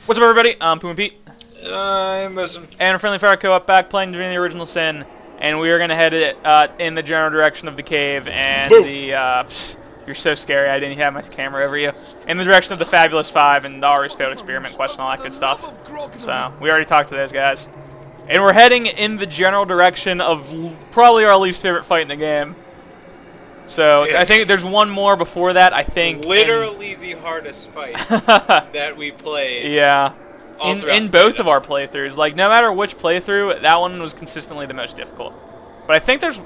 What's up, everybody? I'm Puma Pete. And I'm Muslim. And Friendly Fire Co-op back playing Divinity Original Sin. And we are going to head it in the general direction of the cave and Boom. the... you're so scary, I didn't have my camera over you. In the direction of the Fabulous Five and the Ari's Failed Experiment question, all that good stuff. So, we already talked to those guys. And we're heading in the general direction of probably our least favorite fight in the game. So, Yes. I think there's one more before that, I think. Literally the hardest fight that we played. Yeah. all In throughout both the of our playthroughs, like, no matter which playthrough, that one was consistently the most difficult. But I think there's...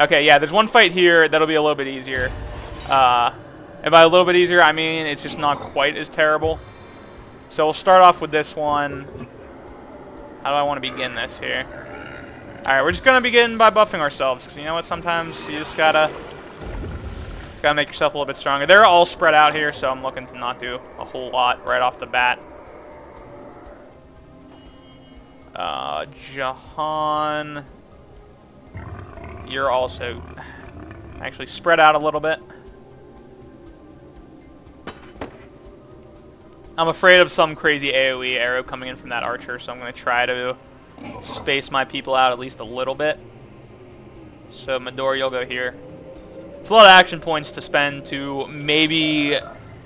Okay, yeah, there's one fight here that'll be a little bit easier. And by a little bit easier, I mean it's just not quite as terrible. So we'll start off with this one. How do I want to begin this here? Alright, we're just going to begin by buffing ourselves, because you know what, sometimes you just gotta make yourself a little bit stronger. They're all spread out here, so I'm looking to not do a whole lot right off the bat. Jahan, you're also actually spread out a little bit. I'm afraid of some crazy AoE arrow coming in from that archer, so I'm going to try to space my people out at least a little bit. So Medor, you'll go here. It's a lot of action points to spend to maybe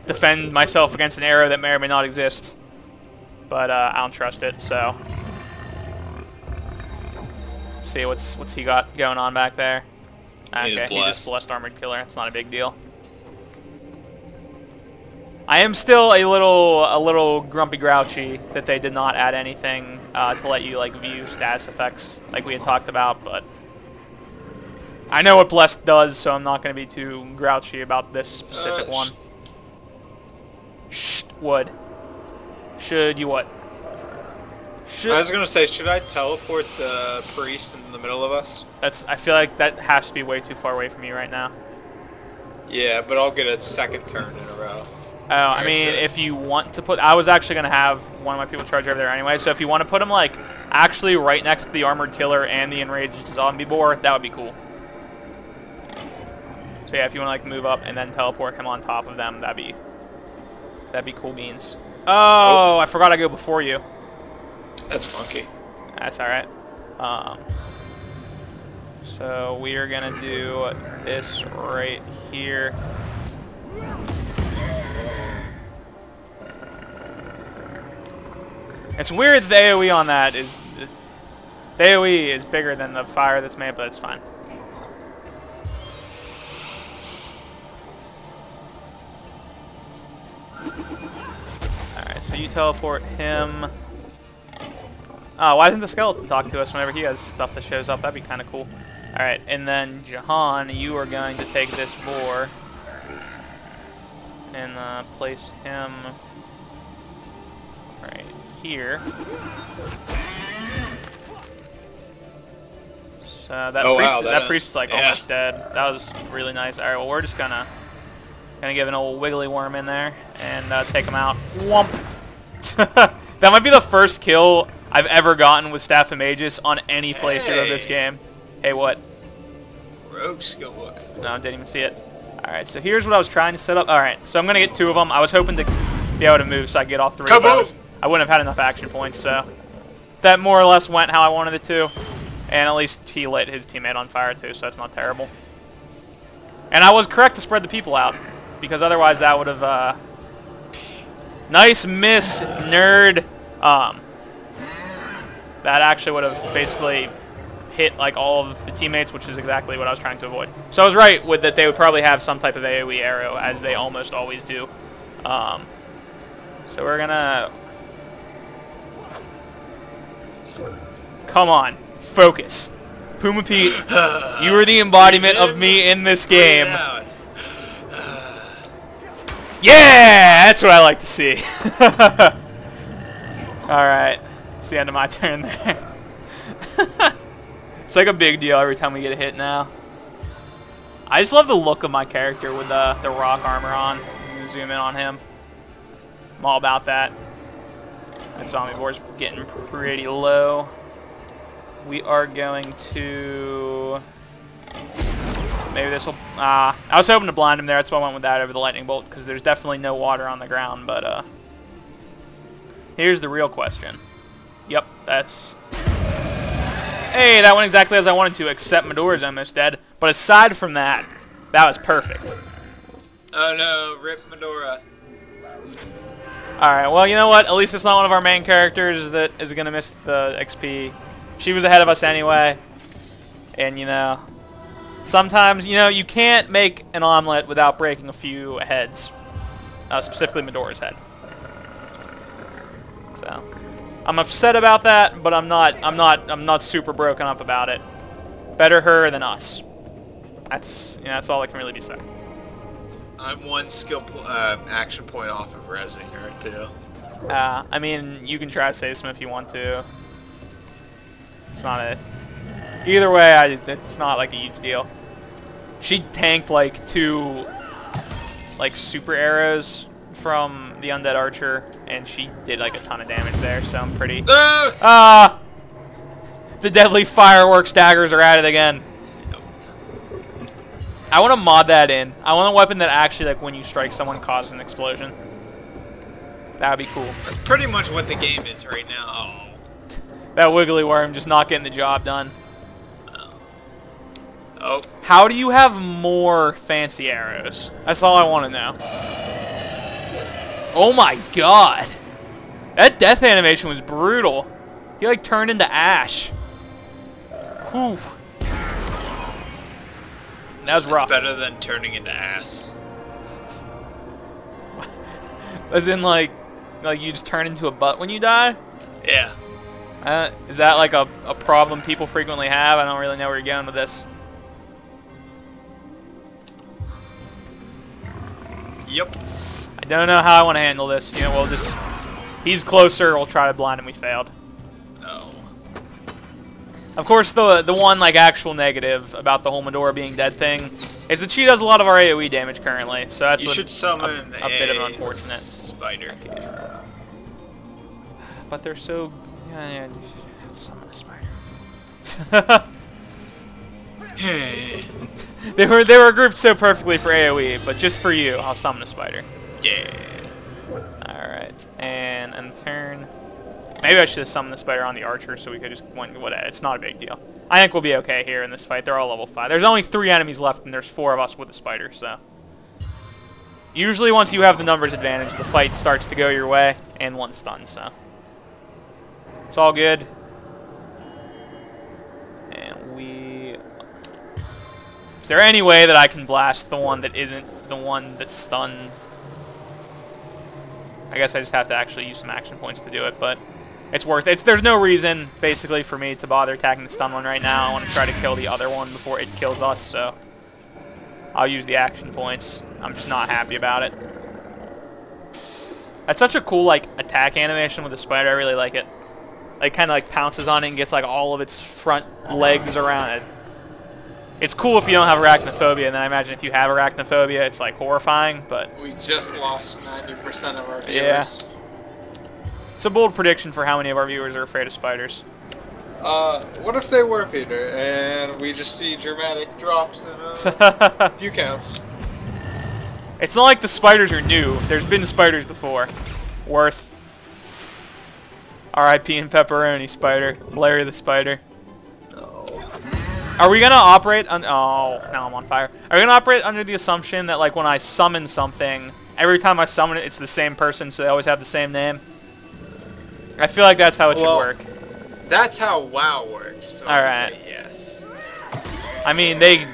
defend myself against an arrow that may or may not exist. But I don't trust it, so... Let's see what's he got going on back there. Okay, he just blessed Armored Killer. It's not a big deal. I am still a little grumpy grouchy that they did not add anything to let you like view status effects like we had talked about, but I know what Blessed does, so I'm not going to be too grouchy about this specific one. Would. Should you what? I was gonna say, should I teleport the priest in the middle of us? I feel like that has to be way too far away from you right now. Yeah, but I'll get a second turn in a row. Oh, I mean, if you want to put... I was actually going to have one of my people charge over there anyway, so if you want to put him, like, actually right next to the Armored Killer and the Enraged Zombie Boar, that would be cool. So yeah, if you want to, like, move up and then teleport him on top of them, that'd be cool beans. Oh, I forgot I go before you. That's funky. That's alright. So we are going to do this right here. It's weird that the AoE on that is... The AoE is bigger than the fire that's made, but it's fine. Alright, so you teleport him. Oh, why doesn't the skeleton talk to us whenever he has stuff that shows up? That'd be kind of cool. Alright, and then Jahan, you are going to take this boar and place him right here. So that priest is like almost dead. That was really nice. Alright, well we're just gonna give an old wiggly worm in there and take him out. Whomp! That might be the first kill I've ever gotten with Staff of Magus on any playthrough of this game. Hey, what? Rogue skill book. No, didn't even see it. Alright, so here's what I was trying to set up. Alright, so I'm going to get two of them. I was hoping to be able to move so I could get all three. I wouldn't have had enough action points, so that more or less went how I wanted it to. And at least he lit his teammate on fire too, so that's not terrible. And I was correct to spread the people out, because otherwise that would have... Nice miss, nerd. That actually would have basically hit like all of the teammates, which is exactly what I was trying to avoid. So I was right with that they would probably have some type of AoE arrow, as they almost always do. So we're gonna... Come on, focus. Puma Pete, you are the embodiment of me in this game. Yeah, that's what I like to see. Alright, it's the end of my turn there. It's like a big deal every time we get a hit now. I just love the look of my character with the rock armor on. Zoom in on him. I'm all about that. That zombie board's getting pretty low. We are going to... Maybe this will... I was hoping to blind him there. That's why I went with that over the lightning bolt, because there's definitely no water on the ground, but... Here's the real question. Yep, that's... Hey, that went exactly as I wanted to, except Medora's almost dead. But aside from that, that was perfect. Oh no, rip Medora. Alright, well, you know what? At least it's not one of our main characters that is going to miss the XP. She was ahead of us anyway. And, you know, sometimes, you know, you can't make an omelet without breaking a few heads. Specifically Medora's head. So, I'm upset about that, but I'm not super broken up about it. Better her than us. That's, you know, that's all that can really be said. I'm one action point off of rezzing her too. I mean, you can try to save some if you want to. It's not a... Either way, it's not like a huge deal. She tanked like 2 like super arrows from the undead archer, and she did like a ton of damage there, so I'm pretty... The deadly fireworks daggers are at it again. I want to mod that in. I want a weapon that actually, like, when you strike someone, causes an explosion. That would be cool. That's pretty much what the game is right now. Oh. That wiggly worm just not getting the job done. Oh. How do you have more fancy arrows? That's all I want to know. Oh my god. That death animation was brutal. He, like, turned into ash. Whew. That was rough. It's better than turning into ass. As in, like you just turn into a butt when you die? Yeah. Is that like a problem people frequently have? I don't really know where you're going with this. Yep. I don't know how I want to handle this. You know, we'll just... He's closer, we'll try to blind him. We failed. Oh. Of course, the one, like, actual negative about the whole Medora being dead thing is that she does a lot of our AoE damage currently, so that's you should summon a bit of an unfortunate spider. But they're so... Yeah, summon a spider. They were grouped so perfectly for AoE, but just for you, I'll summon a spider. Yeah. Alright, and turn... Maybe I should have summoned the spider on the archer so we could just win. Whatever. It's not a big deal. I think we'll be okay here in this fight. They're all level 5. There's only 3 enemies left, and there's 4 of us with a spider, so... Usually once you have the numbers advantage, the fight starts to go your way, and 1 stun, so... It's all good. And we... Is there any way that I can blast the one that isn't the one that's stunned? I guess I just have to actually use some action points to do it, but... It's worth it. There's no reason, basically, for me to bother attacking the stun one right now. I want to try to kill the other one before it kills us, so... I'll use the action points. I'm just not happy about it. That's such a cool, like, attack animation with the spider. I really like it. Like, kind of, like, pounces on it and gets, like, all of its front legs around it. It's cool if you don't have arachnophobia, and then I imagine if you have arachnophobia, it's, like, horrifying, but... We just lost 90% of our viewers. Yeah. It's a bold prediction for how many of our viewers are afraid of spiders. What if they were, Peter, and we just see dramatic drops in view counts? It's not like the spiders are new. There's been spiders before. Worth. R.I.P. and pepperoni spider. Larry the spider. No. Are we gonna operate on... Oh, now I'm on fire. Are we gonna operate under the assumption that, like, when I summon something, every time I summon it, it's the same person, so they always have the same name? I feel like that's how it should work. That's how WoW works, so Alright. say yes. I mean, they've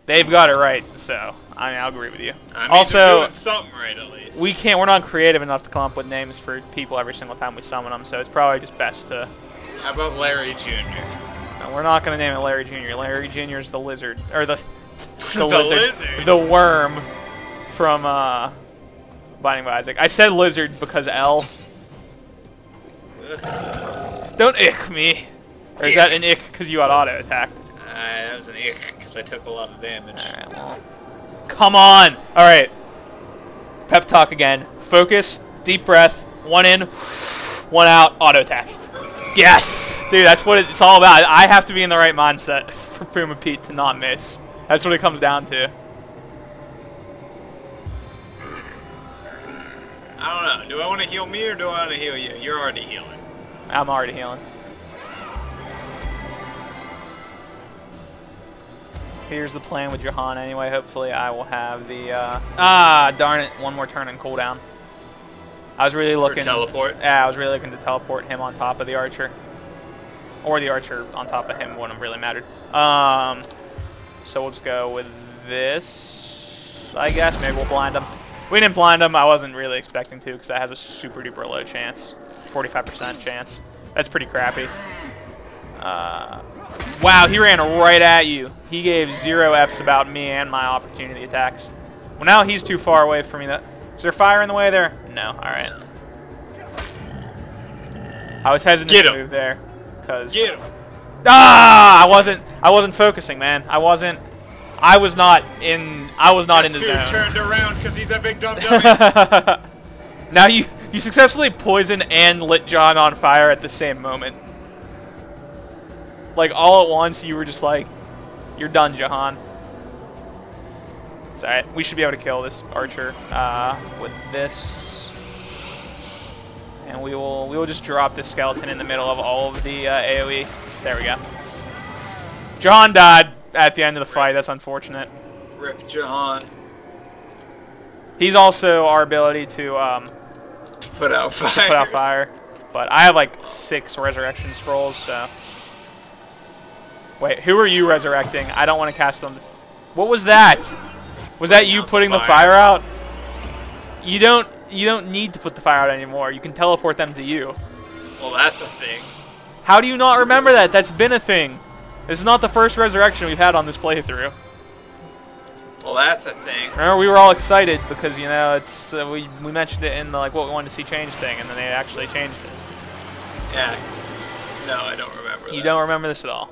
got it right, so I mean, I'll agree with you. I mean, also, they're doing something right at least. we're not creative enough to come up with names for people every single time we summon them, so it's probably just best to... How about Larry Jr.? No, we're not going to name it Larry Jr. Larry Jr. is the lizard, or the lizard. The worm from Binding of Isaac. I said lizard because L. Ugh. Don't ick me. Or is that an ick because you got auto attacked? That was an ick because I took a lot of damage. Alright, well. Come on! Alright. Pep talk again. Focus, deep breath, 1 in, 1 out, auto attack. Yes! Dude, that's what it's all about. I have to be in the right mindset for Puma Pete to not miss. That's what it comes down to. I don't know. Do I want to heal me or do I want to heal you? You're already healing. I'm already healing. Here's the plan with Jahan anyway. Hopefully I will have the... darn it. One more turn and cooldown. I was really looking... For teleport? Yeah, I was really looking to teleport him on top of the archer. Or the archer on top of him wouldn't have really mattered. So we'll just go with this, I guess. Maybe we'll blind him. We didn't blind him. I wasn't really expecting to because that has a super duper low chance. 45% chance. That's pretty crappy. Wow, he ran right at you. He gave 0 Fs about me and my opportunity attacks. Well, now he's too far away from me. Is there fire in the way there? No. All right. I was hesitant to move there because. Get him. I wasn't focusing, man. I was not in the zone. Turned around because he's a big dumb dummy. Now you successfully poisoned and lit John on fire at the same moment. Like all at once, you were just like, "You're done, Jahan." It's alright. We should be able to kill this archer with this, and we will just drop this skeleton in the middle of all of the AOE. There we go. Jahan died at the end of the fight. That's unfortunate. Rip Jahan. He's also our ability to put out fire. Put out fire. But I have like 6 resurrection scrolls, so. Wait, who are you resurrecting? I don't want to cast them. What was that? Was that you putting the fire out? You don't need to put the fire out anymore. You can teleport them to you. Well, that's a thing. How do you not remember that? That's been a thing. This is not the first resurrection we've had on this playthrough. Well, that's a thing. Remember, we were all excited because, you know, it's we mentioned it in the, like, what we wanted to see change thing, and then they actually changed it. Yeah. No, I don't remember that. You don't remember this at all?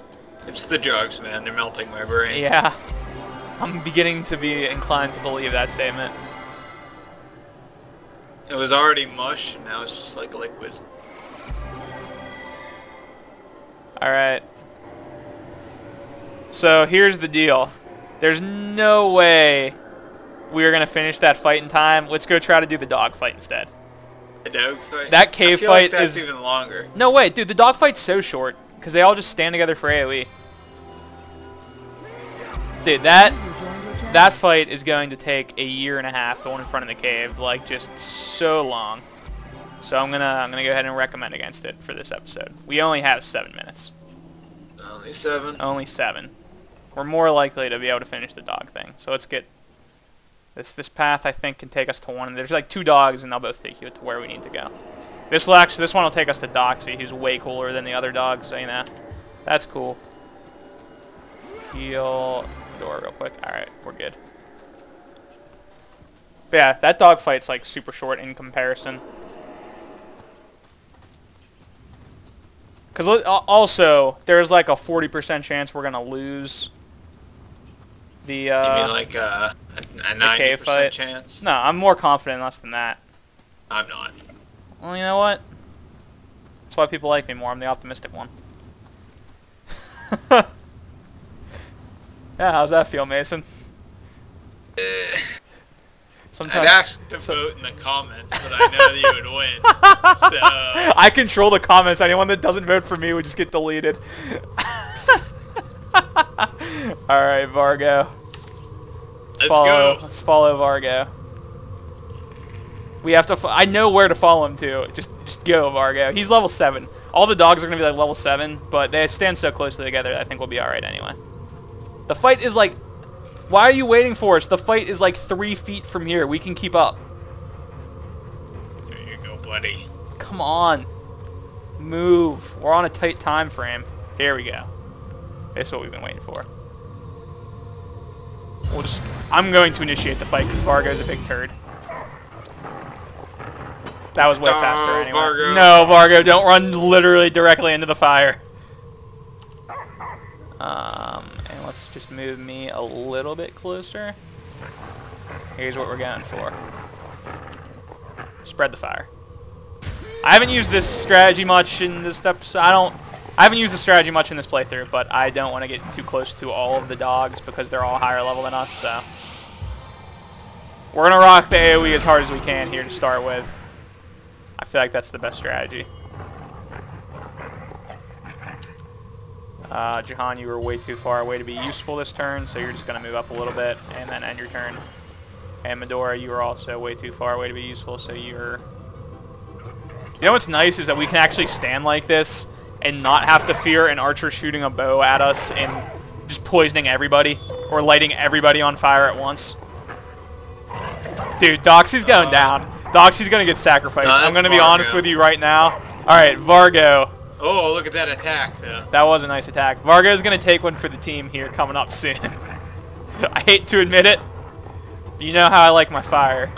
It's the drugs, man. They're melting my brain. Yeah. I'm beginning to be inclined to believe that statement. It was already mush, and now it's just like liquid. Alright. So, here's the deal. There's no way we are going to finish that fight in time. Let's go try to do the dog fight instead. The dog fight? That cave fight like that's even longer. No, wait, dude, the dog fight's so short. Because they all just stand together for AoE. Dude, that fight is going to take a year and a half, the one in front of the cave. Like, just so long. So I'm gonna go ahead and recommend against it for this episode. We only have 7 minutes. Only 7? Only 7. We're more likely to be able to finish the dog thing. So let's get... This path, I think, can take us to one. There's like 2 dogs, and they'll both take you to where we need to go. This one will take us to Doxy, who's way cooler than the other dogs, so you know. That's cool. Heal door real quick. Alright, we're good. But yeah, that dog fight's like super short in comparison. Because also, there's like a 40% chance we're going to lose the you mean like a 90% chance? No, I'm more confident less than that. I'm not. Well, you know what? That's why people like me more. I'm the optimistic one. Yeah, how's that feel, Mason? Sometimes, I'd ask to vote in the comments, but I know that you would win. So I control the comments. Anyone that doesn't vote for me would just get deleted. Alright, Vargo. Let's go. Let's follow Vargo. We have to... I know where to follow him to. Just go, Vargo. He's level 7. All the dogs are going to be like level 7, but they stand so closely together that I think we'll be alright anyway. The fight is like... Why are you waiting for us? The fight is like 3 feet from here. We can keep up. There you go, buddy. Come on. Move. We're on a tight time frame. Here we go. This is what we've been waiting for. I'm going to initiate the fight because Vargo's a big turd. That was way faster anyway. Vargo. No, Vargo, don't run literally directly into the fire. And let's just move me a little bit closer. Here's what we're going for. Spread the fire. I haven't used this strategy much in this episode. I haven't used the strategy much in this playthrough, but I don't want to get too close to all of the dogs because they're all higher level than us, so. We're going to rock the AoE as hard as we can here to start with. feel like that's the best strategy. Jahan, you were way too far away to be useful this turn, so you're just going to move up a little bit and then end your turn. And Medora, you were also way too far away to be useful, so you're... You know what's nice is that we can actually stand like this and not have to fear an archer shooting a bow at us and just poisoning everybody or lighting everybody on fire at once. Dude, Doxy's going down. Doxy's going to get sacrificed. I'm going to be honest with you right now. Alright, Vargo. Oh, look at that attack, though. That was a nice attack. Vargo's going to take one for the team here coming up soon. I hate to admit it. You know how I like my fire.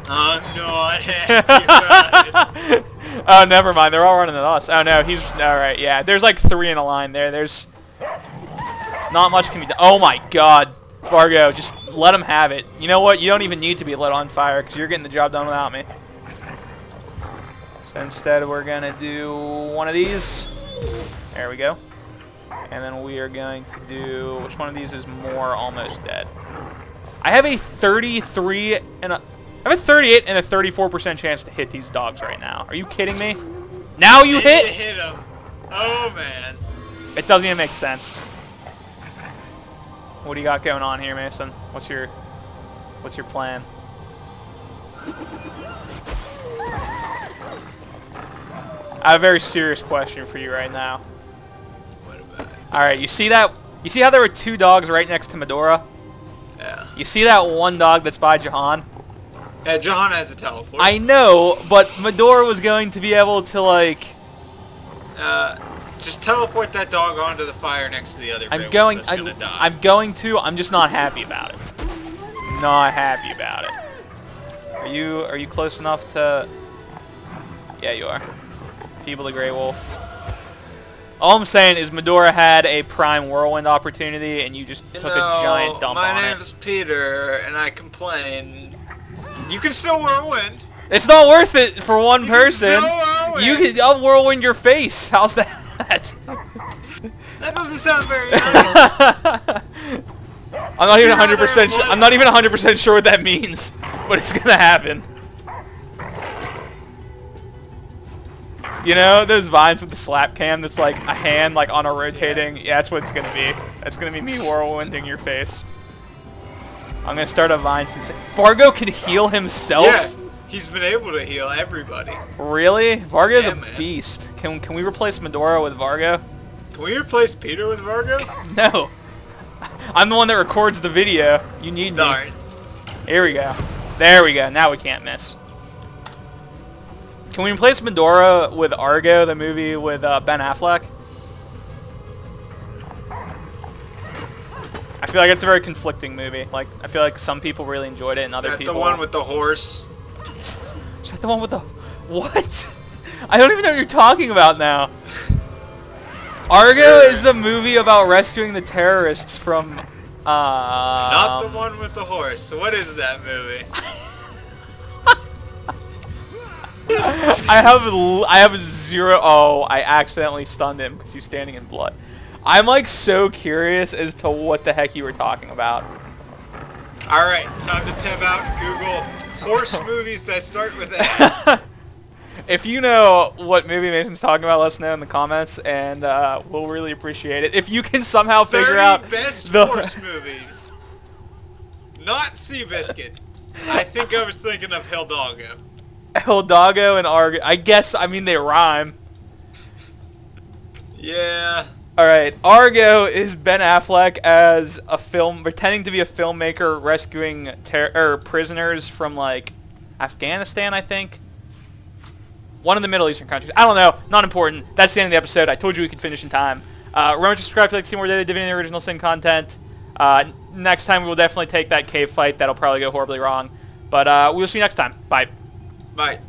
I'm not happy. Oh, never mind. They're all running at us. Oh, no. He's... Alright, yeah. There's like 3 in a line there. There's... Not much can be done. Oh, my God. Vargo, just let him have it. You know what? You don't even need to be lit on fire because you're getting the job done without me. So instead, we're going to do one of these. There we go. And then we are going to do... Which one of these is more almost dead? I have a 33 and a... I have a 38 and a 34% chance to hit these dogs right now. Are you kidding me? Now you hit? You hit him. Oh, man. It doesn't even make sense. What do you got going on here, Mason? What's your plan? I have a very serious question for you right now. What about it? Alright, you see that? You see how there were 2 dogs right next to Medora? Yeah. You see that one dog that's by Jahan? Yeah, Jahan has a teleport. I know, but Medora was going to be able to, like... Just teleport that dog onto the fire next to the other I'm going to, I'm just not happy about it. Not happy about it. Are you close enough to... Yeah, you are. Feeble the Grey Wolf. All I'm saying is Medora had a prime whirlwind opportunity and you just took a giant dump on it. My name's Peter and I complain. You can still whirlwind. It's not worth it for one person. I'll whirlwind your face. How's that? That doesn't sound very nice. I'm not even 100%. I'm not even 100% sure what that means, but it's gonna happen. You know those vines with the slap cam that's like a hand like on a rotating? Yeah, that's what it's gonna be. That's gonna be me whirlwinding your face. I'm gonna start a vine since Vargo can heal himself. Yeah, he's been able to heal everybody. Really? Vargo's a beast. Can we replace Medora with Vargo? Can we replace Peter with Vargo? No. I'm the one that records the video. You need me. Here we go. There we go. Now we can't miss. Can we replace Medora with Argo, the movie with Ben Affleck? I feel like it's a very conflicting movie. Like, I feel like some people really enjoyed it and other people... the one with the horse? Is that the one with the... What? I don't even know what you're talking about now. Argo is the movie about rescuing the terrorists from... Not the one with the horse. What is that movie? I have zero... Oh, I accidentally stunned him because he's standing in blood. I'm like so curious as to what the heck you were talking about. Alright, time to tab out Google horse movies that start with A. If you know what movie Mason's talking about, let us know in the comments, and we'll really appreciate it. If you can somehow figure out best horse movies. Not Seabiscuit. I think I was thinking of Hidalgo. Hidalgo and Argo. I guess, I mean, they rhyme. Yeah. Alright, Argo is Ben Affleck as a pretending to be a filmmaker rescuing prisoners from, like, Afghanistan, I think. One of the Middle Eastern countries. I don't know. Not important. That's the end of the episode. I told you we could finish in time. Remember to subscribe if you'd like to see more daily Divinity Original Sin content. Next time we will definitely take that cave fight. That'll probably go horribly wrong. But we'll see you next time. Bye. Bye.